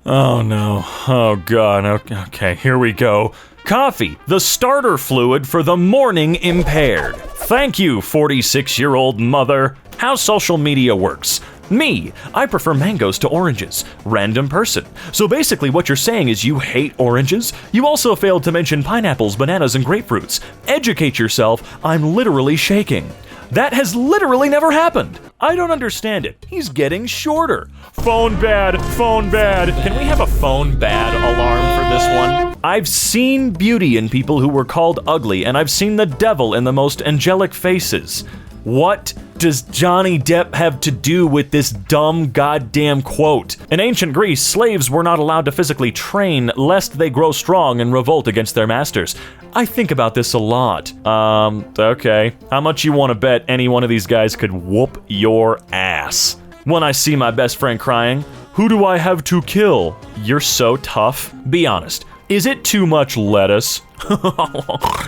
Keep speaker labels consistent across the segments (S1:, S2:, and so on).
S1: Oh no. Oh god. Okay, here we go. Coffee, the starter fluid for the morning impaired. Thank you, 46-year-old mother. How social media works. Me, I prefer mangoes to oranges. Random person. So basically what you're saying is you hate oranges? You also failed to mention pineapples, bananas, and grapefruits. Educate yourself, I'm literally shaking. That has literally never happened. I don't understand it. He's getting shorter. Phone bad, phone bad. Can we have a phone bad alarm for this one? I've seen beauty in people who were called ugly, and I've seen the devil in the most angelic faces. What does Johnny Depp have to do with this dumb goddamn quote? In ancient Greece, slaves were not allowed to physically train lest they grow strong and revolt against their masters. I think about this a lot. Okay. How much you want to bet any one of these guys could whoop your ass? When I see my best friend crying, who do I have to kill? You're so tough. Be honest. Is it too much lettuce?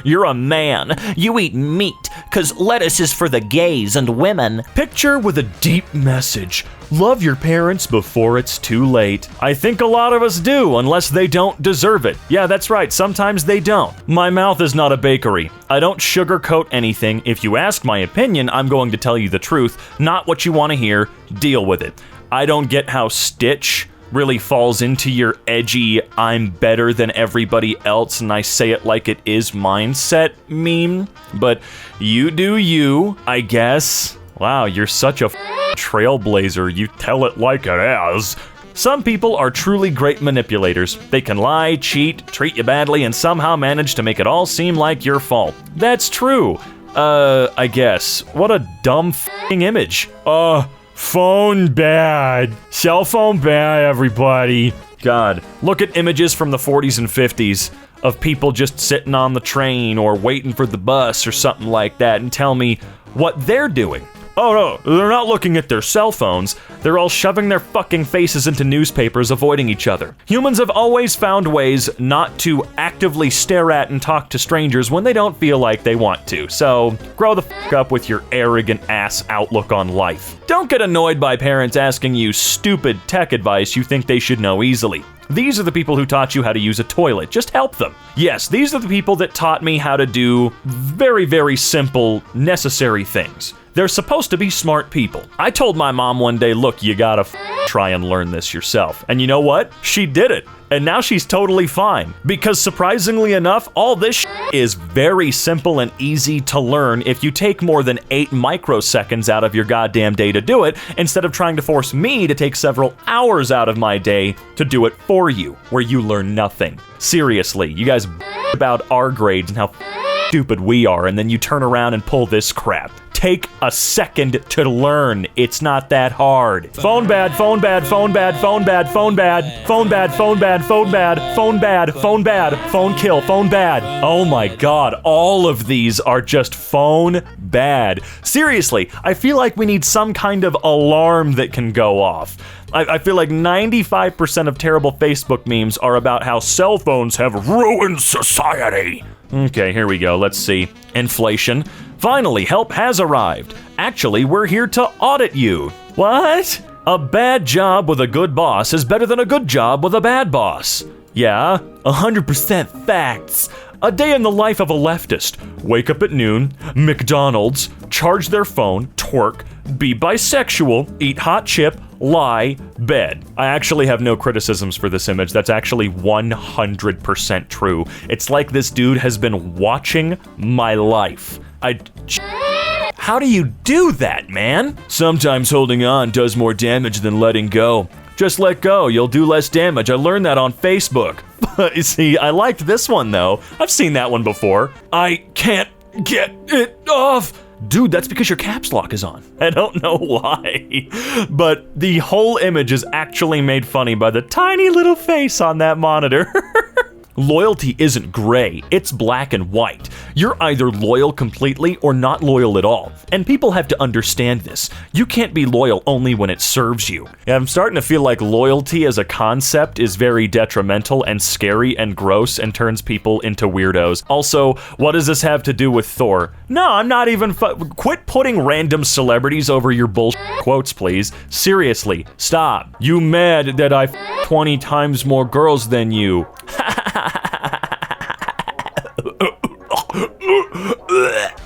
S1: You're a man. You eat meat, 'cause lettuce is for the gays and women. Picture with a deep message. Love your parents before it's too late. I think a lot of us do, unless they don't deserve it. Yeah, that's right, sometimes they don't. My mouth is not a bakery. I don't sugarcoat anything. If you ask my opinion, I'm going to tell you the truth, not what you want to hear. Deal with it. I don't get how Stitch really falls into your edgy, I'm better than everybody else and I say it like it is mindset meme, but you do you, I guess. Wow, you're such a trailblazer, you tell it like it is. Some people are truly great manipulators. They can lie, cheat, treat you badly, and somehow manage to make it all seem like your fault. That's true. I guess. What a dumb f***ing image. Phone bad. Cell phone bad, everybody. God, look at images from the 40s and 50s of people just sitting on the train or waiting for the bus or something like that and tell me what they're doing. Oh no, they're not looking at their cell phones. They're all shoving their fucking faces into newspapers, avoiding each other. Humans have always found ways not to actively stare at and talk to strangers when they don't feel like they want to. So, grow the fuck up with your arrogant ass outlook on life. Don't get annoyed by parents asking you stupid tech advice you think they should know easily. These are the people who taught you how to use a toilet. Just help them. Yes, these are the people that taught me how to do very, very simple, necessary things. They're supposed to be smart people. I told my mom one day, look, you gotta try and learn this yourself. And you know what? She did it. And now she's totally fine. Because surprisingly enough, all this is very simple and easy to learn if you take more than 8 microseconds out of your goddamn day to do it, instead of trying to force me to take several hours out of my day to do it for you, where you learn nothing. Seriously, you guys about our grades and how stupid we are, and then you turn around and pull this crap. Take a second to learn. It's not that hard. Phone bad, phone bad, phone bad, phone bad, phone bad, phone bad, phone bad, phone bad, phone bad, phone bad, phone kill, phone bad. Oh my god, all of these are just phone bad. Seriously, I feel like we need some kind of alarm that can go off. I feel like 95% of terrible Facebook memes are about how cell phones have ruined society. Okay, here we go. Let's see. Inflation. Finally, help has arrived. Actually, we're here to audit you. What? A bad job with a good boss is better than a good job with a bad boss. Yeah, 100% facts. A day in the life of a leftist. Wake up at noon, McDonald's, charge their phone, twerk, be bisexual, eat hot chip, lie, bed. I actually have no criticisms for this image. That's actually 100% true. It's like this dude has been watching my life. How do you do that, man? Sometimes holding on does more damage than letting go. Just let go, you'll do less damage. I learned that on Facebook. You see, I liked this one though. I've seen that one before. I can't get it off. Dude, that's because your caps lock is on. I don't know why. But the whole image is actually made funny by the tiny little face on that monitor. Loyalty isn't gray, it's black and white. You're either loyal completely or not loyal at all. And people have to understand this. You can't be loyal only when it serves you. And I'm starting to feel like loyalty as a concept is very detrimental and scary and gross and turns people into weirdos. Also, what does this have to do with Thor? No, I'm not even quit putting random celebrities over your bullshit quotes, please. Seriously, stop. You mad that I 20 times more girls than you?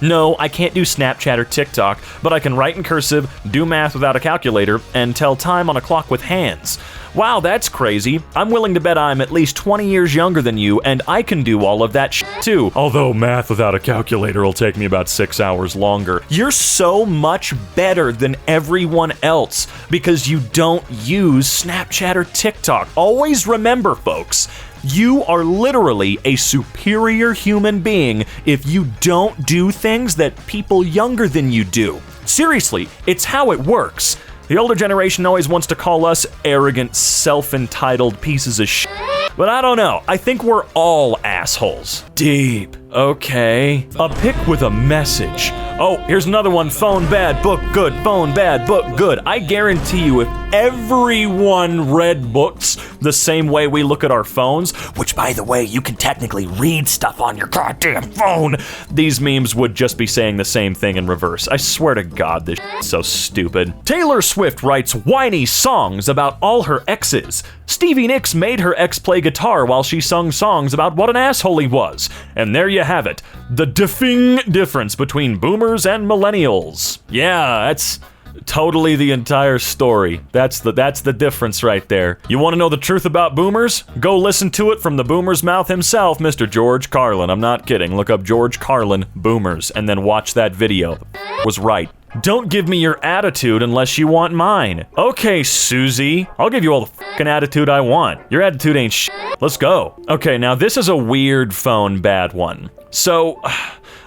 S1: No, I can't do Snapchat or TikTok, but I can write in cursive, do math without a calculator, and tell time on a clock with hands. Wow, that's crazy. I'm willing to bet I'm at least 20 years younger than you, and I can do all of that shit too. Although math without a calculator will take me about 6 hours longer. You're so much better than everyone else because you don't use Snapchat or TikTok. Always remember, folks, you are literally a superior human being if you don't do things that people younger than you do. Seriously, it's how it works. The older generation always wants to call us arrogant, self-entitled pieces of shit. But I don't know. I think we're all assholes. Deep. Okay. A pic with a message. Oh, here's another one. Phone bad, book good. Phone bad, book good. I guarantee you if everyone read books the same way we look at our phones, which by the way, you can technically read stuff on your goddamn phone, these memes would just be saying the same thing in reverse. I swear to God, this is so stupid. Taylor Swift writes whiny songs about all her exes. Stevie Nicks made her ex play guitar while she sung songs about what an asshole he was. And there you have it. The difference between boomers and millennials. Yeah, that's totally the entire story. That's the difference right there. You want to know the truth about boomers? Go listen to it from the boomer's mouth himself, Mr. George Carlin. I'm not kidding. Look up George Carlin boomers and then watch that video. Was right. Don't give me your attitude unless you want mine. Okay, Susie. I'll give you all the fucking attitude I want. Your attitude ain't shit. Let's go. Okay, now this is a weird phone bad one. So,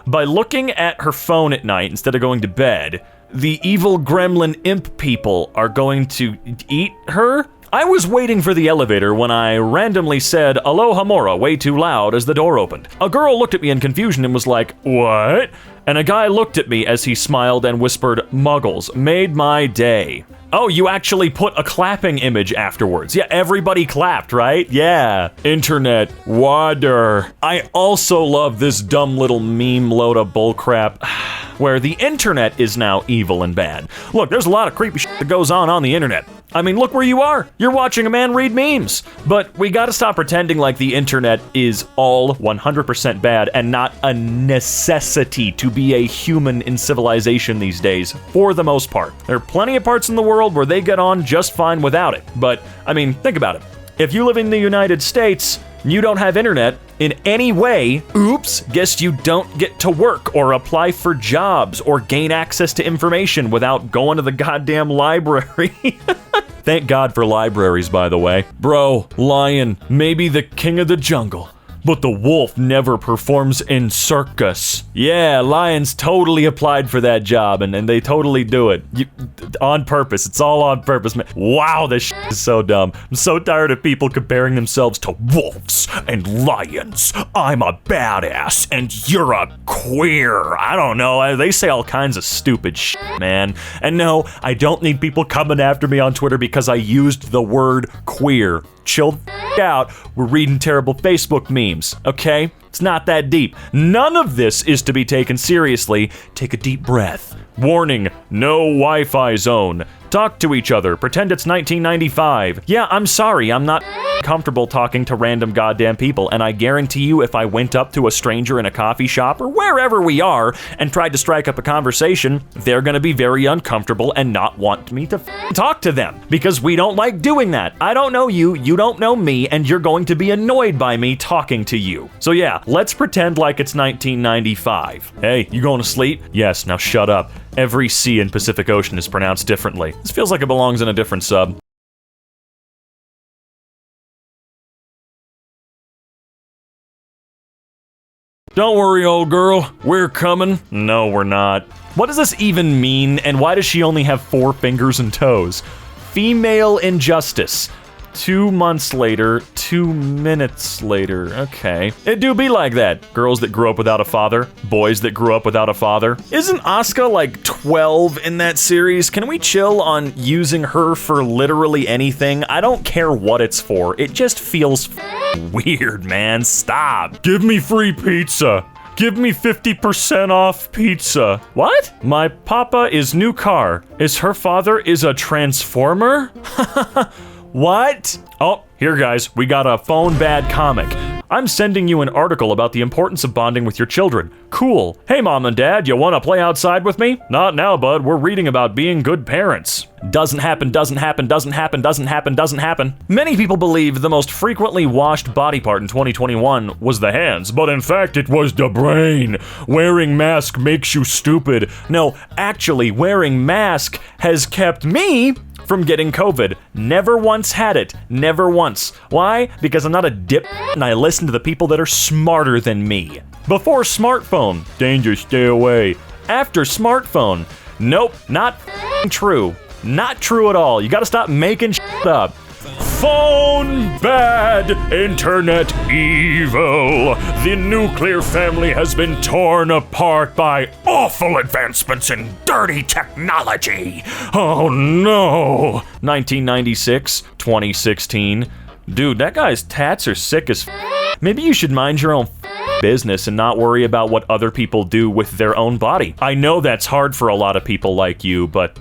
S1: by looking at her phone at night instead of going to bed, the evil gremlin imp people are going to eat her? I was waiting for the elevator when I randomly said "Aloha Mora" way too loud as the door opened. A girl looked at me in confusion and was like, "What?" And a guy looked at me as he smiled and whispered, "Muggles." Made my day. Oh, you actually put a clapping image afterwards. Yeah, everybody clapped, right? Yeah. Internet. Water. I also love this dumb little meme load of bullcrap where the internet is now evil and bad. Look, there's a lot of creepy shit that goes on the internet. I mean, look where you are. You're watching a man read memes. But we gotta stop pretending like the internet is all 100% bad and not a necessity to be a human in civilization these days, for the most part. There are plenty of parts in the world where they get on just fine without it. But, I mean, think about it. If you live in the United States, you don't have internet in any way, oops, guess you don't get to work or apply for jobs or gain access to information without going to the goddamn library. Thank God for libraries, by the way. Bro, lion, maybe the king of the jungle, but the wolf never performs in circus. Yeah, lions totally applied for that job, and they totally do it. On purpose. It's all on purpose, man. Wow, this shit is so dumb. I'm so tired of people comparing themselves to wolves and lions. I'm a badass, and you're a queer. I don't know. They say all kinds of stupid shit, man. And no, I don't need people coming after me on Twitter because I used the word queer. Chill the out. We're reading terrible Facebook memes, okay? It's not that deep. None of this is to be taken seriously. Take a deep breath. Warning, no Wi-Fi zone. Talk to each other. Pretend it's 1995. Yeah, I'm sorry. I'm not comfortable talking to random goddamn people, and I guarantee you if I went up to a stranger in a coffee shop or wherever we are and tried to strike up a conversation, they're gonna be very uncomfortable and not want me to talk to them because we don't like doing that. I don't know you, you don't know me, and you're going to be annoyed by me talking to you. So yeah, let's pretend like it's 1995. Hey, you going to sleep? Yes, now shut up. Every C in Pacific Ocean is pronounced differently. This feels like it belongs in a different sub. Don't worry, old girl. We're coming. No, we're not. What does this even mean, and why does she only have 4 fingers and toes? Female injustice. 2 months later, 2 minutes later. Okay. It do be like that. Girls that grew up without a father, boys that grew up without a father. Isn't Asuka like 12 in that series? Can we chill on using her for literally anything? I don't care what it's for. It just feels weird, man. Stop. Give me free pizza. Give me 50% off pizza. What? My papa is new car. Is her father is a transformer? What? Oh, here guys, we got a phone bad comic. I'm sending you an article about the importance of bonding with your children. Cool. Hey mom and dad, you wanna play outside with me? Not now, bud, we're reading about being good parents. Doesn't happen, doesn't happen, doesn't happen, doesn't happen, doesn't happen. Many people believe the most frequently washed body part in 2021 was the hands, but in fact it was the brain. Wearing mask makes you stupid. No, actually, wearing mask has kept me from getting COVID. Never once had it. Never once. Why? Because I'm not a dip and I listen to the people that are smarter than me. Before smartphone, danger, stay away. After smartphone, nope, not true. Not true at all. You gotta stop making shit up. Phone bad, internet evil. The nuclear family has been torn apart by awful advancements in dirty technology. Oh no. 1996, 2016. Dude, that guy's tats are sick as Maybe you should mind your own business and not worry about what other people do with their own body. I know that's hard for a lot of people like you, but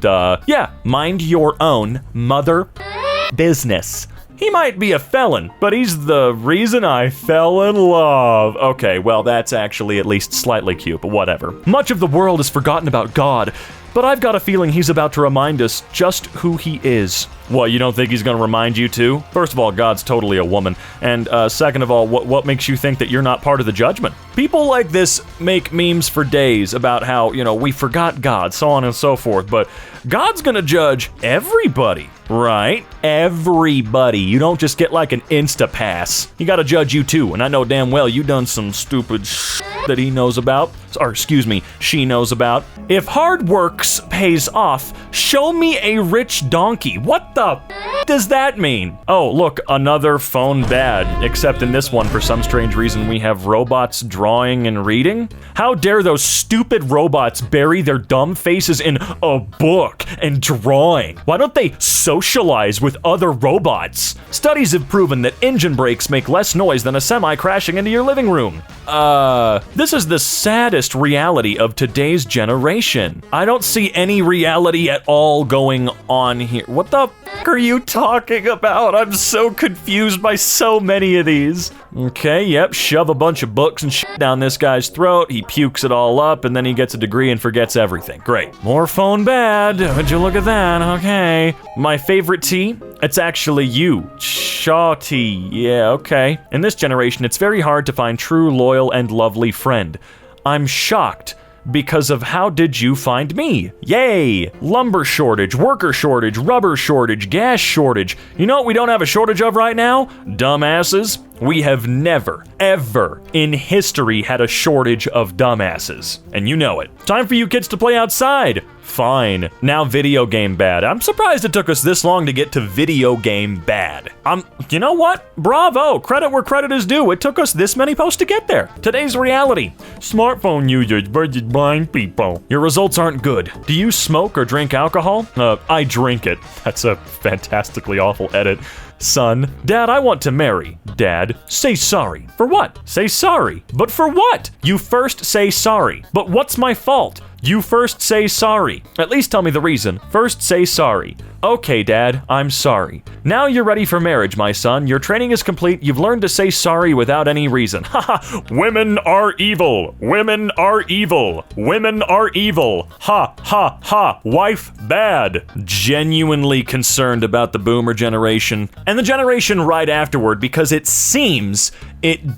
S1: yeah, mind your own mother business. He might be a felon, but he's the reason I fell in love. Okay, well, that's actually at least slightly cute, but whatever. Much of the world has forgotten about God, but I've got a feeling he's about to remind us just who he is. What, you don't think he's gonna remind you too? First of all, God's totally a woman. And second of all, what makes you think that you're not part of the judgment? People like this make memes for days about how, you know, we forgot God, so on and so forth, but God's gonna judge everybody, right? Everybody. You don't just get like an Insta pass. He gotta judge you too, and I know damn well you done some stupid that he knows about, or excuse me, she knows about. If hard works pays off, show me a rich donkey. What the does that mean? Oh, look, another phone bad, except in this one, for some strange reason, we have robots drawing and reading. How dare those stupid robots bury their dumb faces in a book and drawing? Why don't they socialize with other robots? Studies have proven that engine brakes make less noise than a semi crashing into your living room. This is the saddest reality of today's generation. I don't see any reality at all going on here. What the f are you talking about? I'm so confused by so many of these. Okay, yep, shove a bunch of books and shit down this guy's throat. He pukes it all up and then he gets a degree and forgets everything. Great. More phone bad. Would you look at that? Okay. My favorite tea? It's actually you. Shaw tea. Yeah, okay. In this generation, it's very hard to find true, loyal, and lovely friend. I'm shocked because of how did you find me? Yay! Lumber shortage, worker shortage, rubber shortage, gas shortage. You know what we don't have a shortage of right now? Dumbasses. We have never, ever in history had a shortage of dumbasses. And you know it. Time for you kids to play outside. Fine. Now video game bad. I'm surprised it took us this long to get to video game bad. You know what? Bravo. Credit where credit is due. It took us this many posts to get there. Today's reality. Smartphone users versus blind people. Your results aren't good. Do you smoke or drink alcohol? I drink it. That's a fantastically awful edit. Son, Dad, I want to marry. Dad, say sorry. For what? Say sorry. But for what? You first say sorry. But what's my fault? You first say sorry. At least tell me the reason. First say sorry. Okay, Dad, I'm sorry. Now you're ready for marriage, my son. Your training is complete. You've learned to say sorry without any reason. Haha, women are evil. Women are evil. Women are evil. Ha, ha, ha. Wife bad. Genuinely concerned about the boomer generation and the generation right afterward because it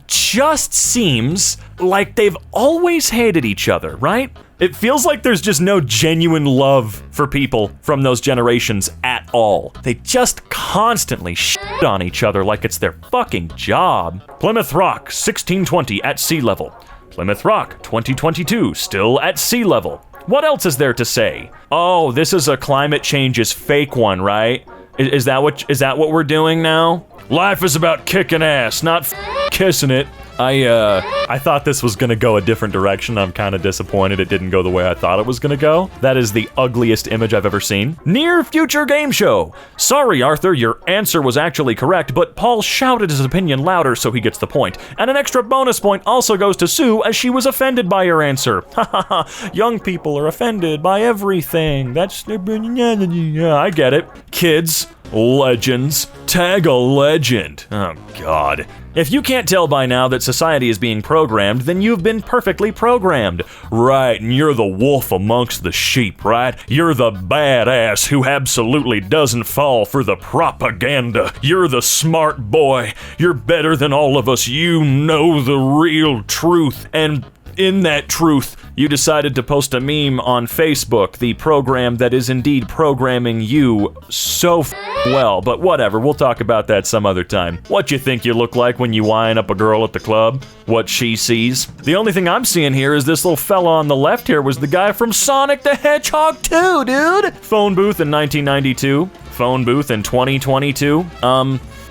S1: just seems like they've always hated each other, right? It feels like there's just no genuine love for people from those generations at all. They just constantly shit on each other like it's their fucking job. Plymouth Rock, 1620 at sea level. Plymouth Rock, 2022, still at sea level. What else is there to say? Oh, this is a climate change is fake one, right? Is that what we're doing now? Life is about kicking ass, not kissing it. I thought this was gonna go a different direction. I'm kind of disappointed it didn't go the way I thought it was gonna go. That is the ugliest image I've ever seen. Near future game show. Sorry, Arthur, your answer was actually correct, but Paul shouted his opinion louder, so he gets the point. And an extra bonus point also goes to Sue, as she was offended by your answer. Ha ha ha. Young people are offended by everything. That's yeah, I get it. Kids, legends, tag a legend. Oh God. If you can't tell by now that society is being programmed, then you've been perfectly programmed. Right, and you're the wolf amongst the sheep, right? You're the badass who absolutely doesn't fall for the propaganda. You're the smart boy. You're better than all of us. You know the real truth, and in that truth, you decided to post a meme on Facebook, the program that is indeed programming you so well, but whatever, we'll talk about that some other time. What you think you look like when you wine up a girl at the club? What she sees? The only thing I'm seeing here is this little fella on the left here was the guy from Sonic the Hedgehog 2, dude! Phone booth in 1992, phone booth in 2022,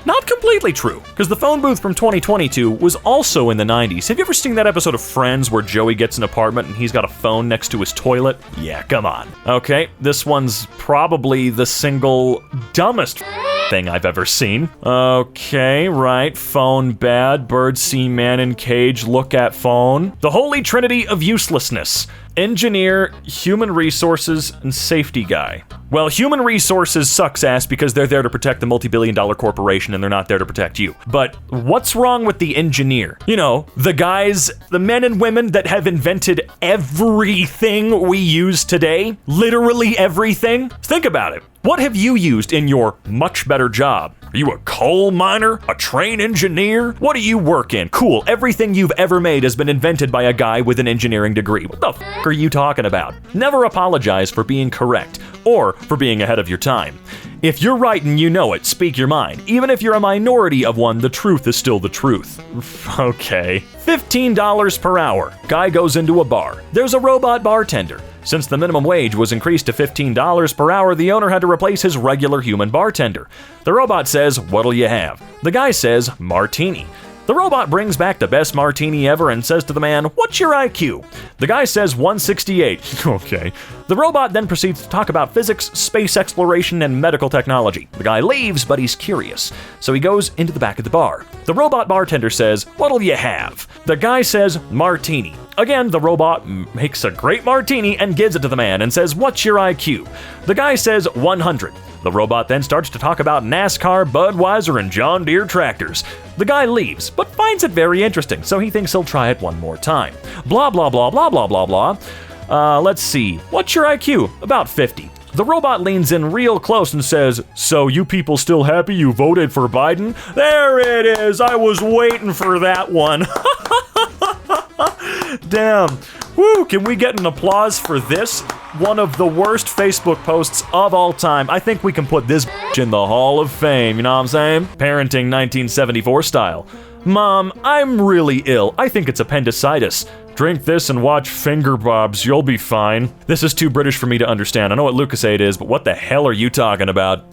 S1: not completely true, because the phone booth from 2022 was also in the 90s. Have you ever seen that episode of Friends where Joey gets an apartment and he's got a phone next to his toilet? Yeah, come on. Okay, this one's probably the single dumbest thing I've ever seen. Okay, right, phone bad, bird see man in cage, look at phone. The holy trinity of uselessness. Engineer, human resources, and safety guy. Well, human resources sucks ass because they're there to protect the multi-billion-dollar corporation and they're not there to protect you. But what's wrong with the engineer? You know, the guys, the men and women that have invented everything we use today. Literally everything. Think about it. What have you used in your much better job? Are you a coal miner? A train engineer? What do you work in? Cool, everything you've ever made has been invented by a guy with an engineering degree. What the f*** are you talking about? Never apologize for being correct, or for being ahead of your time. If you're right and you know it, speak your mind. Even if you're a minority of one, the truth is still the truth. Okay. $15 per hour. Guy goes into a bar. There's a robot bartender. Since the minimum wage was increased to $15 per hour, the owner had to replace his regular human bartender. The robot says, "What'll you have?" The guy says, "Martini." The robot brings back the best martini ever and says to the man, "What's your IQ?" The guy says 168. Okay. The robot then proceeds to talk about physics, space exploration, and medical technology. The guy leaves, but he's curious, so he goes into the back of the bar. The robot bartender says, "What'll you have?" The guy says, "Martini." Again, the robot makes a great martini and gives it to the man and says, "What's your IQ?" The guy says 100. The robot then starts to talk about NASCAR, Budweiser, and John Deere tractors. The guy leaves, but finds it very interesting, so he thinks he'll try it one more time. Blah, blah, blah, blah, blah, blah, blah. Let's see. What's your IQ? About 50. The robot leans in real close and says, "So you people still happy you voted for Biden?" There it is. I was waiting for that one. Damn. Woo, can we get an applause for this? One of the worst Facebook posts of all time. I think we can put this in the Hall of Fame, you know what I'm saying? Parenting 1974 style. "Mom, I'm really ill. I think it's appendicitis. Drink this and watch Finger Bobs, you'll be fine." This is too British for me to understand. I know what Lucasade is, but what the hell are you talking about?